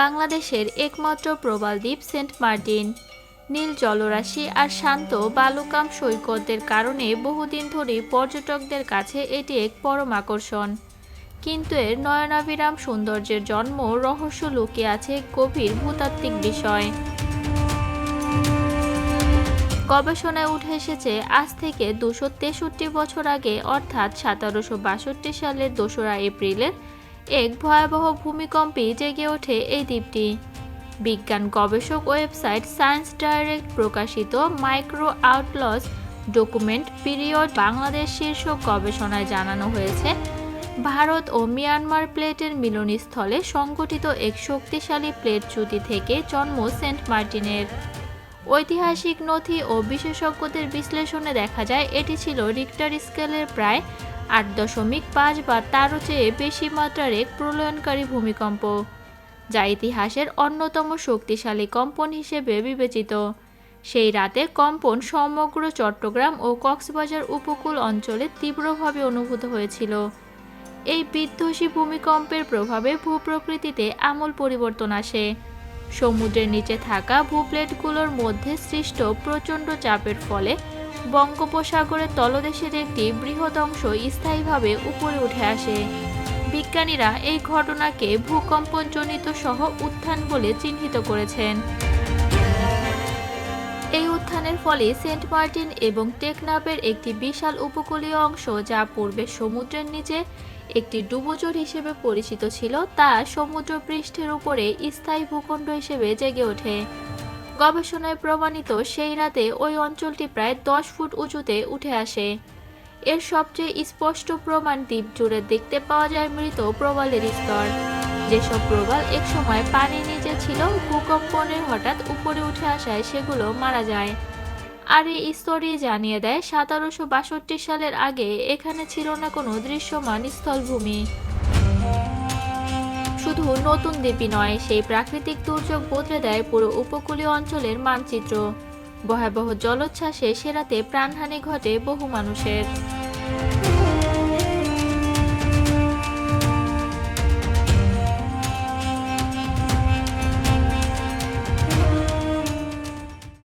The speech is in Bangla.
বাংলাদেশের একমাত্র প্রবাল দ্বীপ সেন্ট মার্টিন। নীল জলরাশি আর শান্ত বালুকাম সৈকতের কারণে বহুদিন ধরে পর্যটকদের কাছে এটি এক পরম আকর্ষণ। কিন্তু এর নয়নাভিরাম সৌন্দর্যের জন্ম রহস্য লুকিয়ে আছে গভীর ভূতাত্ত্বিক বিষয়। গবেষণায় উঠে এসেছে আজ থেকে 263 বছর আগে অর্থাৎ 1762 সালের 2রা এপ্রিলের এক ভয়াবহ ভূমিকম্পে জেগে ওঠে এই দ্বীপটি। বিজ্ঞান গবেষক ওয়েবসাইট সায়েন্স ডাইরেক্ট প্রকাশিত মাইক্রো আউটলস ডকুমেন্ট পিরিয়ড বাংলাদেশ শীর্ষক গবেষণায় জানানো হয়েছে, ভারত ও মিয়ানমার প্লেটের মিলনস্থলে সংঘটিত এক শক্তিশালী প্লেট চ্যুতি থেকে জন্ম সেন্ট মার্টিনের। ঐতিহাসিক নথি ও বিশেষজ্ঞদের বিশ্লেষণে দেখা যায় এটি ছিল রিক্টার স্কেলের প্রায় 8.5 বা তারও চেয়ে বেশি মাত্রার এক প্রলয়নকারী ভূমিকম্প, যা ইতিহাসের অন্যতম শক্তিশালী কম্পন হিসেবে বিবেচিত। সেই রাতে কম্পন সমগ্র চট্টগ্রাম ও কক্সবাজার উপকূল অঞ্চলে তীব্রভাবে অনুভূত হয়েছিল। এই বিধ্বংসী ভূমিকম্পের প্রভাবে ভূপ্রকৃতিতে আমূল পরিবর্তন আসে। সমুদ্রের নিচে থাকা ভূপ্লেটগুলোর মধ্যে সৃষ্ট প্রচণ্ড চাপের ফলে বঙ্গোপসাগরের তলদেশের একটি বৃহৎ অংশ স্থায়ীভাবে উপরে উঠে আসে। বিজ্ঞানীরা এই ঘটনাকে ভূকম্পনজনিত সহ উত্থান বলে চিহ্নিত করেছেন। এই উত্থানের ফলে সেন্ট মার্টিন এবং টেকনাফের একটি বিশাল উপকূলীয় অংশ, যা পূর্বে সমুদ্রের নিচে একটি ডুবোচর হিসেবে পরিচিত ছিল, তা সমুদ্রপৃষ্ঠের উপরে স্থায়ী ভূখণ্ড হিসেবে জেগে ওঠে। গবেষণায় প্রমাণিত সেই রাতে ওই অঞ্চলটি প্রায় 10 ফুট উঁচুতে উঠে আসে। এর সবচেয়ে স্পষ্ট প্রমাণ দ্বীপ জুড়ে দেখতে পাওয়া যায় মৃত প্রবালের স্তর, যেসব প্রবাল একসময় পানির নিচে ছিল, ভূকম্পনের হঠাৎ উপরে উঠে আসায় সেগুলো মারা যায়। আর এই স্তরই জানিয়ে দেয় 1762 সালের আগে এখানে ছিল না কোনো দৃশ্যমান স্থলভূমি। শুধু নতুন দ্বীপই নয়, সেই প্রাকৃতিক দুর্যোগ বদলে দেয় পুরো উপকূলীয় অঞ্চলের মানচিত্র। ভয়াবহ জলোচ্ছ্বাসে সে রাতে প্রাণহানি ঘটে বহু মানুষের।